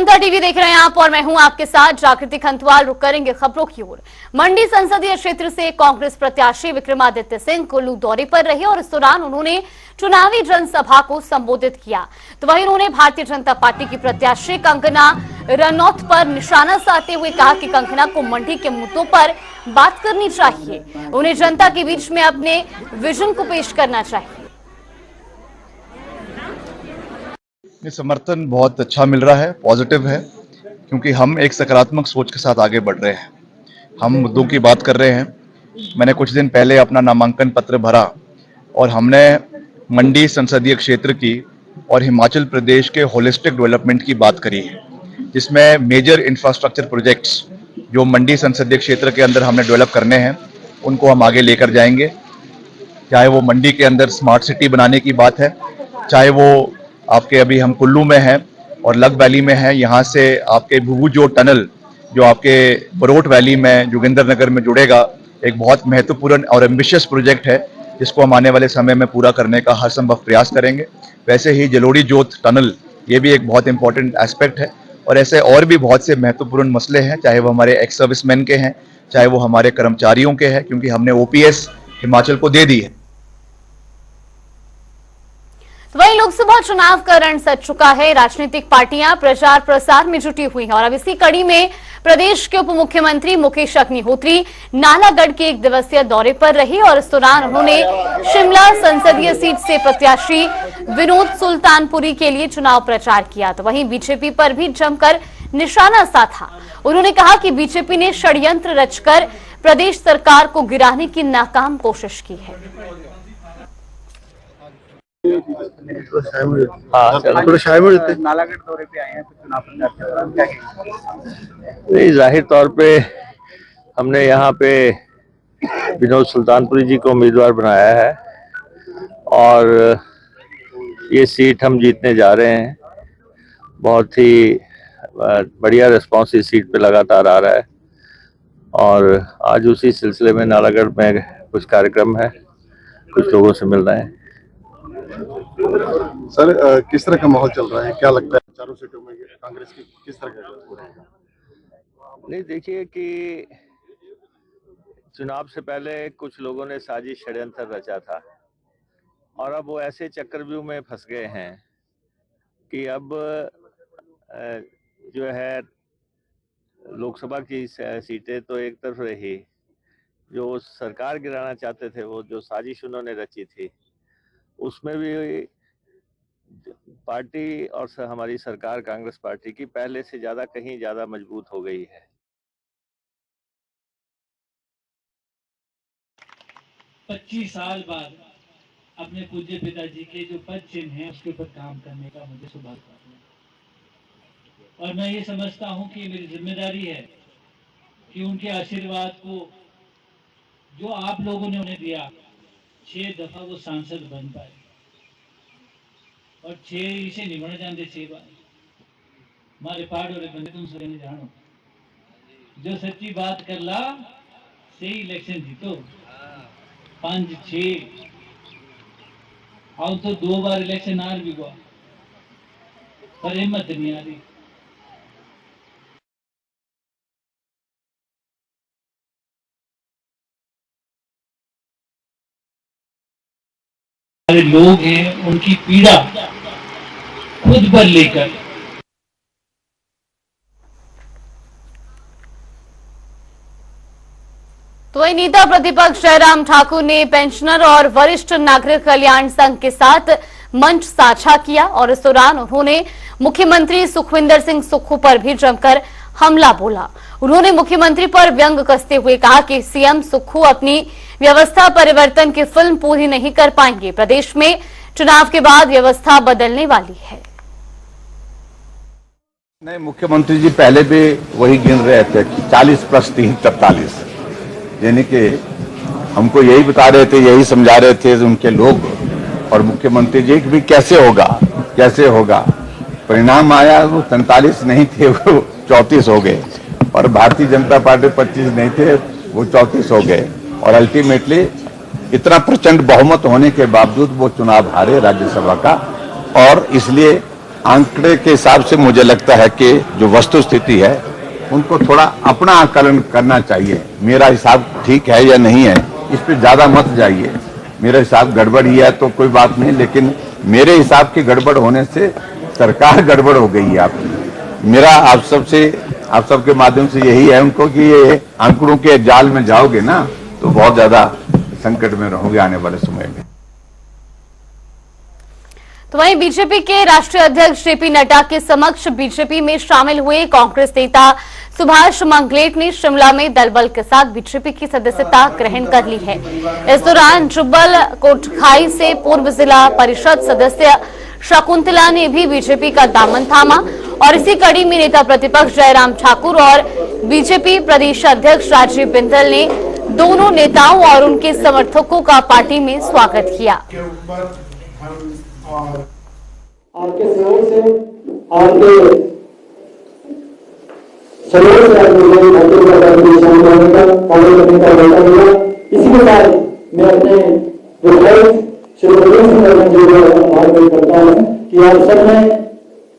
जनता TV देख रहे हैं आप और मैं हूं आपके साथ जागृति खंतवाल। रुक करेंगे खबरों की ओर। मंडी संसदीय क्षेत्र से कांग्रेस प्रत्याशी विक्रमादित्य सिंह कुल्लू दौरे पर रहे और इस दौरान उन्होंने चुनावी जनसभा को संबोधित किया। तो वहीं उन्होंने भारतीय जनता पार्टी की प्रत्याशी कंगना रनौत पर निशाना साधते हुए कहा कि कंगना को मंडी के मुद्दों पर बात करनी चाहिए, उन्हें जनता के बीच में अपने विजन को पेश करना चाहिए। समर्थन बहुत अच्छा मिल रहा है, पॉजिटिव है, क्योंकि हम एक सकारात्मक सोच के साथ आगे बढ़ रहे हैं। हम मुद्दों की बात कर रहे हैं। मैंने कुछ दिन पहले अपना नामांकन पत्र भरा और हमने मंडी संसदीय क्षेत्र की और हिमाचल प्रदेश के होलिस्टिक डेवलपमेंट की बात करी है, जिसमें मेजर इंफ्रास्ट्रक्चर प्रोजेक्ट्स जो मंडी संसदीय क्षेत्र के अंदर हमने डेवलप करने हैं उनको हम आगे लेकर जाएंगे। चाहे वो मंडी के अंदर स्मार्ट सिटी बनाने की बात है, चाहे वो आपके अभी हम कुल्लू में हैं और लग वैली में हैं, यहाँ से आपके भुभुजो टनल जो आपके बरोट वैली में जोगिंदर नगर में जुड़ेगा, एक बहुत महत्वपूर्ण और एम्बिशियस प्रोजेक्ट है जिसको हम आने वाले समय में पूरा करने का हर संभव प्रयास करेंगे। वैसे ही जलोड़ी जोत टनल, ये भी एक बहुत इंपॉर्टेंट एस्पेक्ट है और ऐसे और भी बहुत से महत्वपूर्ण मसले हैं, चाहे वो हमारे एक्स सर्विसमैन के हैं, चाहे वो हमारे कर्मचारियों के हैं, क्योंकि हमने ओपीएस हिमाचल को दे दी है। तो वहीं लोकसभा चुनाव का रण सज चुका है। राजनीतिक पार्टियां प्रचार प्रसार में जुटी हुई हैं और अब इसी कड़ी में प्रदेश के उप मुख्यमंत्री मुकेश अग्निहोत्री नालागढ़ के एक दिवसीय दौरे पर रहे और इस दौरान उन्होंने शिमला संसदीय सीट से प्रत्याशी विनोद सुल्तानपुरी के लिए चुनाव प्रचार किया। तो वहीं बीजेपी पर भी जमकर निशाना साधा। उन्होंने कहा कि बीजेपी ने षड्यंत्र रचकर प्रदेश सरकार को गिराने की नाकाम कोशिश की है। नालागढ़ दौरे पे आए हैं तो चुनाव प्रचार के दौरान क्या कहेंगे? जाहिर तौर पे हमने यहाँ पे विनोद सुल्तानपुरी जी को उम्मीदवार बनाया है और ये सीट हम जीतने जा रहे हैं। बहुत ही बढ़िया रिस्पांस इस सीट पे लगातार आ रहा है और आज उसी सिलसिले में नालागढ़ में कुछ कार्यक्रम है, कुछ लोगों से मिल रहे हैं। सर, किस तरह का माहौल चल रहा है? क्या लगता है चारों सीटों में कांग्रेस की किस तरह का? नहीं, देखिए कि चुनाव से पहले कुछ लोगों ने साजिश षड्यंत्र रचा था और अब वो ऐसे चक्रव्यूह में फंस गए हैं कि अब जो है लोकसभा की सीटें तो एक तरफ रही, जो सरकार गिराना चाहते थे, वो जो साजिश उन्होंने रची थी, उसमें भी पार्टी और हमारी सरकार कांग्रेस पार्टी की पहले से ज्यादा कहीं ज्यादा मजबूत हो गई है। 25 साल बाद अपने पूज्य पिताजी के जो पद चिन्ह हैं उसके ऊपर काम करने का मुझे सौभाग्य है और मैं ये समझता हूं कि मेरी जिम्मेदारी है कि उनके आशीर्वाद को जो आप लोगों ने उन्हें दिया, 6 दफा वो सांसद बन पाए और 6 से निभण जाते 6 बार मारे पाड़ और बंदे तुम सभी ने जानो जो सच्ची बात कर ला से इलेक्शन जीतो। 5-6 आओ तो 2 बार इलेक्शन हार भी हुआ पर हिम्मत नहीं आ रही। लोग हैं उनकी पीड़ा खुद पर लेकर तो वही नेता प्रतिपक्ष जयराम ठाकुर ने पेंशनर और वरिष्ठ नागरिक कल्याण संघ के साथ मंच साझा किया और इस दौरान उन्होंने मुख्यमंत्री सुखविंदर सिंह सुक्खू पर भी जमकर हमला बोला। उन्होंने मुख्यमंत्री पर व्यंग कसते हुए कहा कि सीएम सुक्खू अपनी व्यवस्था परिवर्तन की फिल्म पूरी नहीं कर पाएंगे। प्रदेश में चुनाव के बाद व्यवस्था बदलने वाली है। नहीं, मुख्यमंत्री जी पहले भी वही गिन रहे थे 40+3=43, यानी कि हमको यही बता रहे थे, यही समझा रहे थे उनके लोग और मुख्यमंत्री जी भी कैसे होगा। परिणाम आया वो 43 नहीं थे, वो 34 हो गए और भारतीय जनता पार्टी 25 नहीं थे, वो 34 हो गए और अल्टीमेटली इतना प्रचंड बहुमत होने के बावजूद वो चुनाव हारे राज्यसभा का और इसलिए आंकड़े के हिसाब से मुझे लगता है कि जो वस्तु स्थिति है उनको थोड़ा अपना आकलन करना चाहिए। मेरा हिसाब ठीक है या नहीं है, इस पे ज्यादा मत जाइए। मेरा हिसाब गड़बड़ ही है तो कोई बात नहीं, लेकिन मेरे हिसाब की गड़बड़ होने से सरकार गड़बड़ हो गई है आपकी। मेरा आप सबके माध्यम से यही है उनको कि ये आंकड़ों के जाल में जाओगे ना तो बहुत ज्यादा संकट में रहोगे आने वाले समय में। तो वहीं बीजेपी के राष्ट्रीय अध्यक्ष जेपी नड्डा के समक्ष बीजेपी में शामिल हुए कांग्रेस नेता सुभाष मंगलेट ने शिमला में दलबल के साथ बीजेपी की सदस्यता ग्रहण कर ली है। इस दौरान जुब्बल कोटखाई से पूर्व जिला परिषद सदस्य शकुंतला ने भी बीजेपी का दामन थामा और इसी कड़ी में नेता प्रतिपक्ष जयराम ठाकुर और बीजेपी प्रदेश अध्यक्ष राजीव बिंदल ने दोनों नेताओं और उनके समर्थकों का पार्टी में स्वागत किया। आपके सहयोग से आपके सहयोग से आज मुझे भारतीय जनता पार्टी में शामिल होने का कार्य करने का मौका मिला। इसी के साथ मैं अपने विधायक श्री प्रवीण सिंह वर्मा जी को आभार व्यक्त करता हूँ कि आप सबने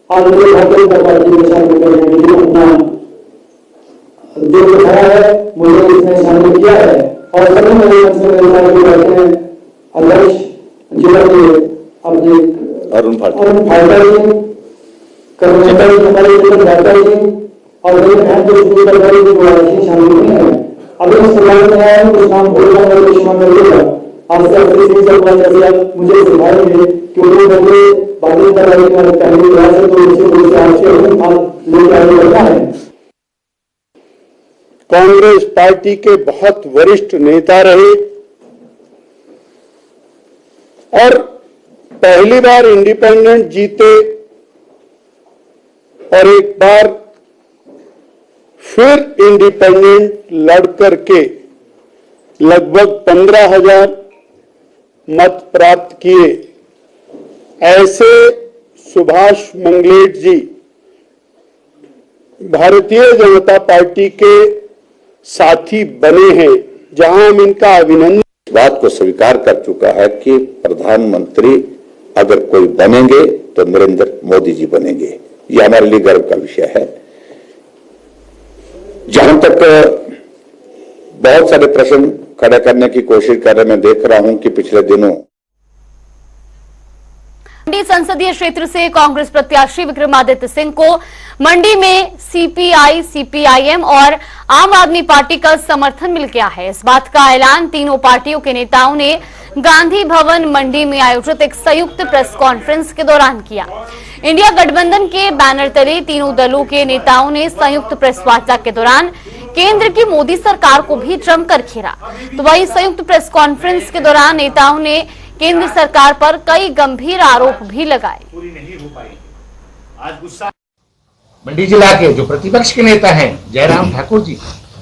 आज मुझे भारतीय जनता पार्टी में शामिल करने के लिए अपना दिल दिखाया है, मुझे इसमें शामिल किया है और सभी मेरे मंच में मेरे साथ भी बैठे हैं अध्यक्ष जिला के अपने अरुण फाल्टा जी, कर्मचारी जी, हमारे जिला फाल्टा जी और मेरे बहन जो शुरू कर रही थी शामिल हुई है। अभी इस समारोह में आया हूँ, कुछ नाम बोलना है तो क्षमा करिएगा। आज से अपनी सिंह सरपंच जैसे आप मुझे सिखाएंगे क्योंकि मेरे भारतीय जनता पार्टी का पहले प्रयास है तो इसी वजह से आपसे लेकर आगे बढ़ना है। कांग्रेस पार्टी के बहुत वरिष्ठ नेता रहे और पहली बार इंडिपेंडेंट जीते और एक बार फिर इंडिपेंडेंट लड़ करके लगभग 15,000 मत प्राप्त किए। ऐसे सुभाष मंगलेट जी भारतीय जनता पार्टी के साथी बने हैं, जहां हम इनका अभिनंदन इस बात को स्वीकार कर चुका है कि प्रधानमंत्री अगर कोई बनेंगे तो नरेंद्र मोदी जी बनेंगे। ये हमारे लिए गर्व का विषय है। जहां तक बहुत सारे प्रश्न खड़े करने की कोशिश कर रहे, मैं देख रहा हूं कि पिछले दिनों मंडी संसदीय क्षेत्र से कांग्रेस प्रत्याशी विक्रमादित्य सिंह को मंडी में सीपीआई, सीपीआईएम और आम आदमी पार्टी का समर्थन मिल गया है। इस बात का ऐलान तीनों पार्टियों के नेताओं ने गांधी भवन मंडी में आयोजित एक संयुक्त प्रेस कॉन्फ्रेंस के दौरान किया। इंडिया गठबंधन के बैनर तले तीनों दलों के नेताओं ने संयुक्त प्रेस वार्ता के दौरान केंद्र की मोदी सरकार को भी जमकर घेरा। तो वही संयुक्त प्रेस कॉन्फ्रेंस के दौरान नेताओं ने केंद्र सरकार पर कई गंभीर आरोप भी लगाए। मंडी जिला के जो प्रतिपक्ष के नेता हैं जयराम ठाकुर जी,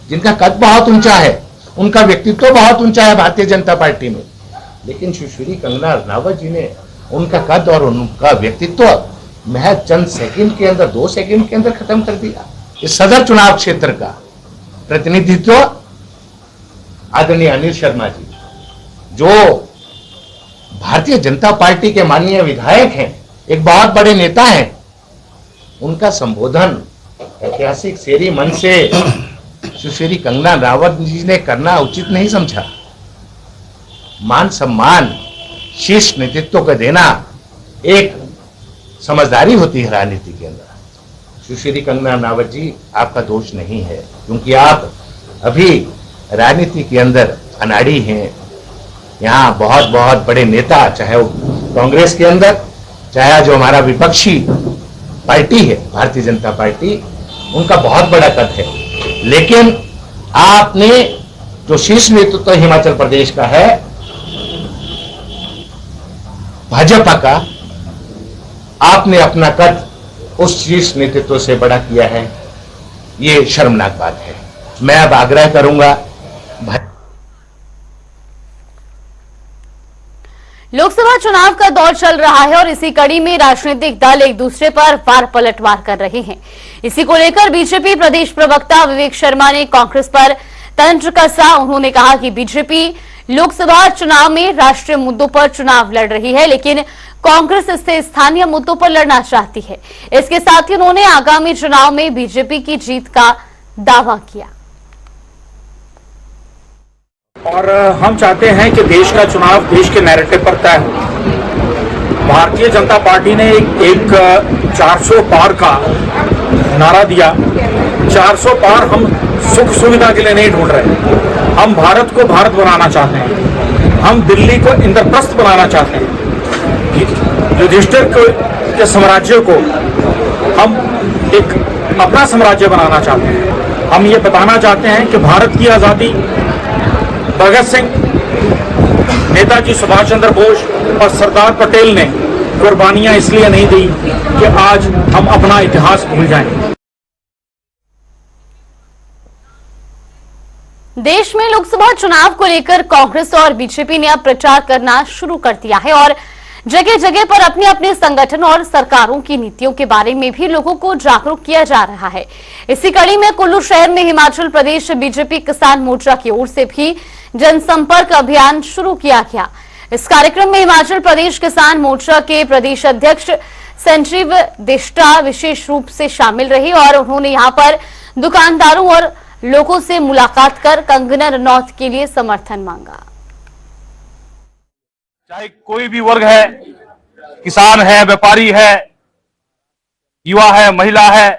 जिनका कद बहुत ऊंचा है, उनका व्यक्तित्व बहुत ऊंचा है भारतीय जनता पार्टी में, लेकिन सुश्री कंगना रनावत जी ने उनका कद और उनका व्यक्तित्व महज चंद सेकंड के अंदर, 2 सेकंड के अंदर खत्म कर दिया। इस सदर चुनाव क्षेत्र का प्रतिनिधित्व आदरणीय अनिल शर्मा जी, जो भारतीय जनता पार्टी के माननीय विधायक हैं, एक बहुत बड़े नेता हैं, उनका संबोधन ऐतिहासिक शेरी मन से सुश्री कंगना रनावत जी ने करना उचित नहीं समझा। मान सम्मान शीर्ष नेतृत्व को देना एक समझदारी होती है राजनीति के अंदर। सुश्री कंगना रनावत जी, आपका दोष नहीं है, क्योंकि आप अभी राजनीति के अंदर अनाड़ी हैं। यहाँ बहुत बहुत बड़े नेता, चाहे वो कांग्रेस के अंदर, चाहे जो हमारा विपक्षी पार्टी है भारतीय जनता पार्टी, उनका बहुत बड़ा कद है, लेकिन आपने जो शीर्ष नेतृत्व हिमाचल प्रदेश का है, भाजपा का, आपने अपना कद उस शीर्ष नेतृत्व से बड़ा किया है। ये शर्मनाक बात है। मैं अब आग्रह करूंगा, लोकसभा चुनाव का दौर चल रहा है और इसी कड़ी में राजनीतिक दल एक दूसरे पर वार पलटवार कर रहे हैं। इसी को लेकर बीजेपी प्रदेश प्रवक्ता विवेक शर्मा ने कांग्रेस पर तंज कसा। उन्होंने कहा कि बीजेपी लोकसभा चुनाव में राष्ट्रीय मुद्दों पर चुनाव लड़ रही है, लेकिन कांग्रेस इससे स्थानीय मुद्दों पर लड़ना चाहती है। इसके साथ ही उन्होंने आगामी चुनाव में बीजेपी की जीत का दावा किया। और हम चाहते हैं कि देश का चुनाव देश के नैरेटिव पर तय हो। भारतीय जनता पार्टी ने एक 400 पार का नारा दिया। 400 पार हम सुख सुविधा के लिए नहीं ढूंढ रहे, हम भारत को भारत बनाना चाहते हैं। हम दिल्ली को इंद्रप्रस्थ बनाना चाहते हैं। युधिष्ठिर के साम्राज्य को हम एक अपना साम्राज्य बनाना चाहते हैं। हम ये बताना चाहते हैं कि भारत की आजादी भगत सिंह, नेताजी सुभाष चंद्र बोस और सरदार पटेल ने कुर्बानियां इसलिए नहीं दी कि आज हम अपना इतिहास भूल जाएं। देश में लोकसभा चुनाव को लेकर कांग्रेस और बीजेपी ने अब प्रचार करना शुरू कर दिया है और जगह जगह पर अपने अपने संगठन और सरकारों की नीतियों के बारे में भी लोगों को जागरूक किया जा रहा है। इसी कड़ी में कुल्लू शहर में हिमाचल प्रदेश बीजेपी किसान मोर्चा की ओर से भी जनसंपर्क अभियान शुरू किया गया। इस कार्यक्रम में हिमाचल प्रदेश किसान मोर्चा के प्रदेश अध्यक्ष संजीव दिष्टा विशेष रूप से शामिल रहे और उन्होंने यहां पर दुकानदारों और लोगों से मुलाकात कर कंगना रनौत के लिए समर्थन मांगा। चाहे कोई भी वर्ग है, किसान है, व्यापारी है, युवा है, महिला है,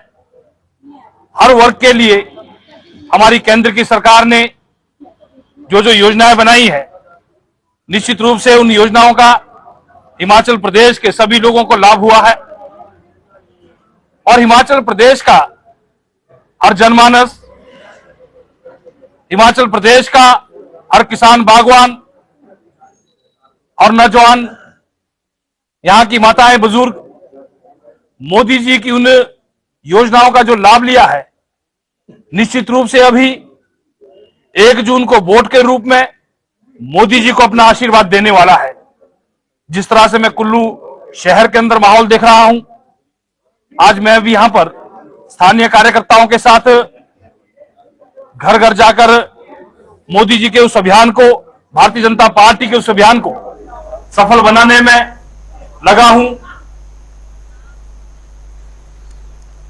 हर वर्ग के लिए हमारी केंद्र की सरकार ने जो जो योजनाएं बनाई है, निश्चित रूप से उन योजनाओं का हिमाचल प्रदेश के सभी लोगों को लाभ हुआ है और हिमाचल प्रदेश का हर जनमानस, हिमाचल प्रदेश का हर किसान, बागवान और नौजवान, यहां की माताएं, बुजुर्ग मोदी जी की उन योजनाओं का जो लाभ लिया है, निश्चित रूप से अभी 1 जून को वोट के रूप में मोदी जी को अपना आशीर्वाद देने वाला है। जिस तरह से मैं कुल्लू शहर के अंदर माहौल देख रहा हूं, आज मैं भी यहां पर स्थानीय कार्यकर्ताओं के साथ घर घर जाकर मोदी जी के उस अभियान को, भारतीय जनता पार्टी के उस अभियान को सफल बनाने में लगा हूं।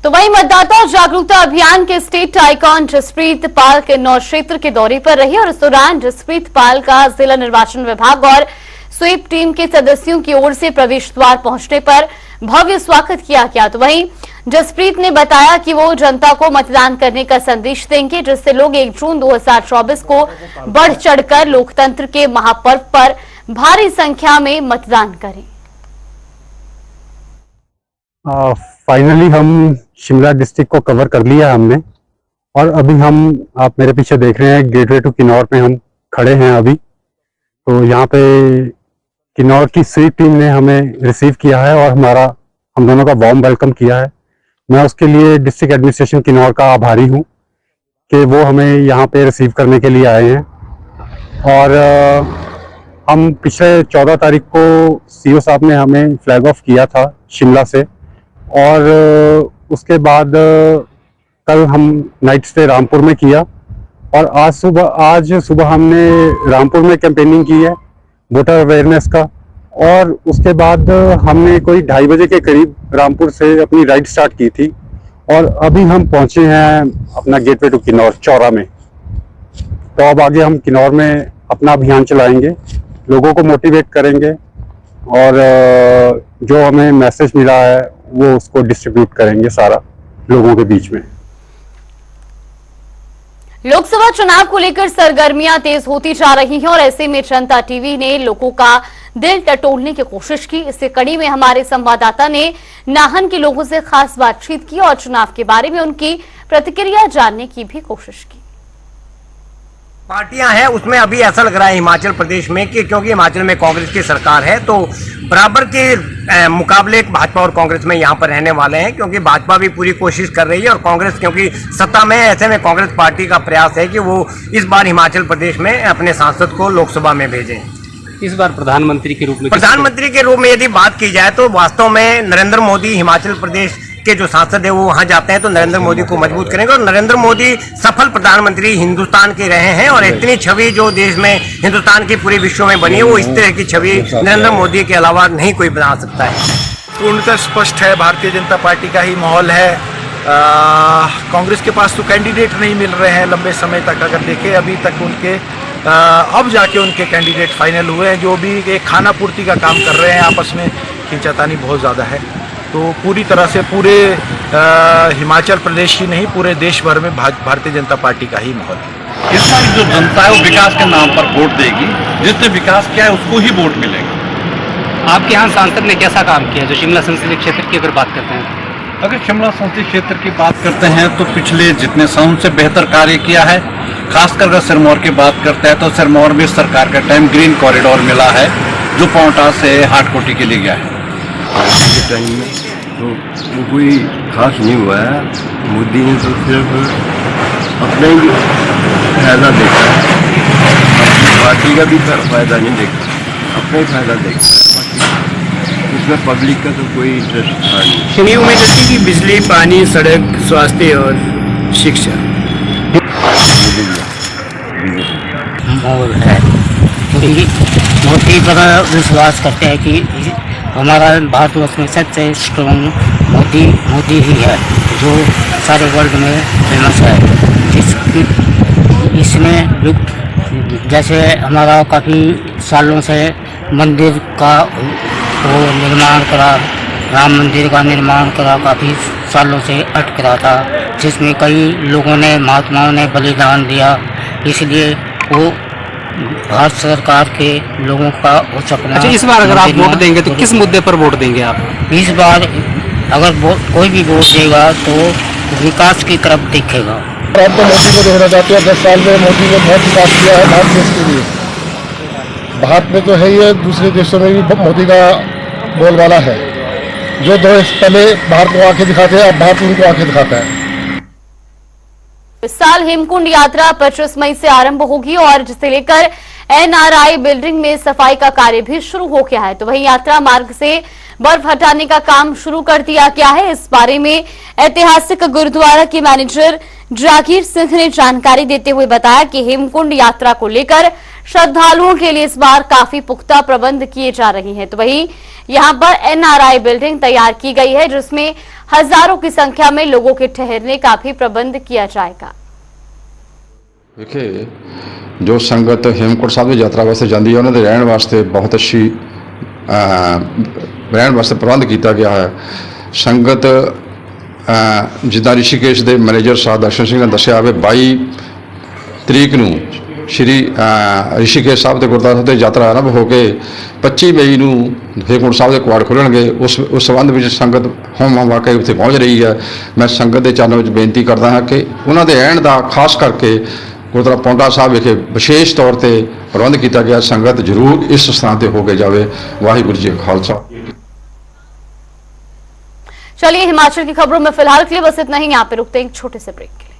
तो वहीं मतदाता जागरूकता अभियान के स्टेट आइकॉन जसप्रीत पाल के किन्नौर क्षेत्र के दौरे पर रही और इस दौरान जसप्रीत पाल का जिला निर्वाचन विभाग और स्वीप टीम के सदस्यों की ओर से प्रवेश द्वार पहुंचने पर भव्य स्वागत किया गया। तो वहीं जसप्रीत ने बताया कि वो जनता को मतदान करने का संदेश देंगे, जिससे लोग 1 जून 2024 को बढ़ चढ़कर लोकतंत्र के महापर्व पर भारी संख्या में मतदान करें। फाइनली हम शिमला डिस्ट्रिक्ट को कवर कर लिया हमने और अभी आप मेरे पीछे देख रहे हैं गेटवे टू किन्नौर पे हम खड़े हैं अभी। तो यहाँ पे किन्नौर की स्वीप टीम ने हमें रिसीव किया है और हम दोनों का वार्म वेलकम किया है। मैं उसके लिए डिस्ट्रिक्ट एडमिनिस्ट्रेशन किन्नौर का आभारी हूँ कि वो हमें यहाँ पे रिसीव करने के लिए आए हैं। और हम पिछले 14 तारीख को सीओ साहब ने हमें फ्लैग ऑफ किया था शिमला से और उसके बाद कल हम नाइट स्टे रामपुर में किया और आज सुबह हमने रामपुर में कैंपेनिंग की है वोटर अवेयरनेस का और उसके बाद हमने कोई 2:30 बजे के करीब रामपुर से अपनी राइड स्टार्ट की थी और अभी हम पहुंचे हैं अपना गेटवे टू किन्नौर चौरा में। तो अब आगे हम किन्नौर में अपना अभियान चलाएंगे, लोगों को मोटिवेट करेंगे और जो हमें मैसेज मिला है वो उसको डिस्ट्रीब्यूट करेंगे सारा लोगों के बीच में। लोकसभा चुनाव को लेकर सरगर्मियां तेज होती जा रही हैं और ऐसे में जनता टीवी ने लोगों का दिल टटोलने की कोशिश की। इसी कड़ी में हमारे संवाददाता ने नाहन के लोगों से खास बातचीत की और चुनाव के बारे में उनकी प्रतिक्रिया जानने की भी कोशिश की। पार्टियां हैं उसमें अभी ऐसा लग रहा है हिमाचल प्रदेश में कि क्योंकि हिमाचल में कांग्रेस की सरकार है तो बराबर के मुकाबले भाजपा और कांग्रेस में यहाँ पर रहने वाले हैं, क्योंकि भाजपा भी पूरी कोशिश कर रही है और कांग्रेस क्योंकि सत्ता में है, ऐसे में कांग्रेस पार्टी का प्रयास है कि वो इस बार हिमाचल प्रदेश में अपने सांसद को लोकसभा में भेजें। इस बार प्रधानमंत्री के रूप में यदि बात की जाए तो वास्तव में नरेंद्र मोदी हिमाचल प्रदेश के जो सांसद है वो वहां जाते हैं तो नरेंद्र मोदी को मजबूत करेंगे। और नरेंद्र मोदी सफल प्रधानमंत्री हिंदुस्तान के रहे हैं और इतनी छवि जो देश में हिंदुस्तान की पूरे विश्व में बनी है वो इस तरह की छवि नरेंद्र मोदी के अलावा नहीं कोई बना सकता है। पूर्णतः स्पष्ट है, भारतीय जनता पार्टी का ही माहौल है। कांग्रेस के पास तो कैंडिडेट नहीं मिल रहे हैं लंबे समय तक। अगर देखें अभी तक उनके अब जाके उनके कैंडिडेट फाइनल हुए हैं, जो भी एक खाना पूर्ति का काम कर रहे हैं। आपस में खींचातानी बहुत ज़्यादा है। तो पूरी तरह से पूरे हिमाचल प्रदेश ही नहीं पूरे देश भर में भारतीय जनता पार्टी का ही माहौल है। इस बार जो जनता है वो विकास के नाम पर वोट देगी, जिसने विकास किया है उसको ही वोट मिलेगा। आपके यहाँ सांसद ने कैसा काम किया जो शिमला संसदीय क्षेत्र की अगर बात करते हैं? अगर शिमला संसदीय क्षेत्र की बात करते हैं तो पिछले जितने सालों से बेहतर कार्य किया है। खासकर अगर सिरमौर की बात करते हैं तो सिरमौर में सरकार का टाइम ग्रीन कॉरिडोर मिला है जो पांवटा से हाटकोटी के लिए गया है। टाइम में तो कोई खास नहीं हुआ है। मोदी ने तो सिर्फ अपना ही फायदा देखा है, अपनी पार्टी का भी फायदा नहीं देखा, अपना ही फायदा देखा। इसमें पब्लिक का तो कोई इंटरेस्ट था नहीं। शिमला में जैसे कि बिजली, पानी, सड़क, स्वास्थ्य और शिक्षा माहौल है, क्योंकि मोदी पर विश्वास करते हैं कि हमारा भारतवर्ष में सबसे स्ट्रॉन्ग मोदी ही है जो सारे वर्ल्ड में फेमस है। इसमें जैसे हमारा काफ़ी सालों से मंदिर का वो निर्माण करा, राम मंदिर का निर्माण करा, काफ़ी सालों से अटक रहा था, जिसमें कई लोगों ने महात्माओं ने बलिदान दिया। इसलिए वो भारत सरकार के लोगों का वो सपना। अच्छा, इस बार अगर आप वोट देंगे तो किस मुद्दे पर वोट देंगे आप? इस बार अगर कोई भी वोट देगा तो विकास की तरफ देखेगा। आप तो मोदी को देखना चाहते हैं। 10 साल में मोदी ने बहुत विकास किया है भारत देश के लिए। भारत में तो है ही है, दूसरे देशों में भी मोदी का बोलबाला है। जो देश पहले भारत को आंखें दिखाते हैं अब भारत उनको आंखें दिखाता है। इस साल हेमकुंड यात्रा 25 मई से आरंभ होगी और जिसे लेकर NRI बिल्डिंग में सफाई का कार्य भी शुरू हो गया है। तो वहीं यात्रा मार्ग से बर्फ हटाने का काम शुरू कर दिया गया है। इस बारे में ऐतिहासिक गुरुद्वारा के मैनेजर जागीर सिंह ने जानकारी देते हुए बताया कि हेमकुंड यात्रा को लेकर श्रद्धालुओं के लिए इस बार काफी पुख्ता प्रबंध किए जा रहे हैं। तो वहीं यहां पर NRI बिल्डिंग तैयार की गई है जिसमें हजारों की संख्या में लोगों के ठहरने का भी प्रबंध किया जाएगा। देखिए, जो संगत हेमकुंड साहब की यात्रा वास्ते जाती है उन्होंने रहने वास्ते बहुत अच्छी रहने वास्ते प्रबंध किया गया है। संगत जिदा ऋषिकेश के मैनेजर साहब दर्शन सिंह ने दसिया 22 तरीक ਨੂੰ श्री ऋषिकेश साहब के गुरुद्वारा साहब की यात्रा आरंभ होकर 25 मई ਨੂੰ हेमकुंड साहब के कवाड़ खुलणगे। उस संबंध में संगत होम वाकई उत्थे पहुँच रही है। मैं संगत के चरणों में बेनती करता हाँ कि उन्होंने रहने का खास करके गुरुद्वारा पांवटा साहब विखे विशेष तौर पर प्रबंध किया गया। संगत जरूर इस स्थान पर होके जाए। वाहिगुरू जी का खालसा। चलिए, हिमाचल की खबरों में फिलहाल के लिए बस इतना ही। यहाँ पे रुकते हैं एक छोटे से ब्रेक के लिए।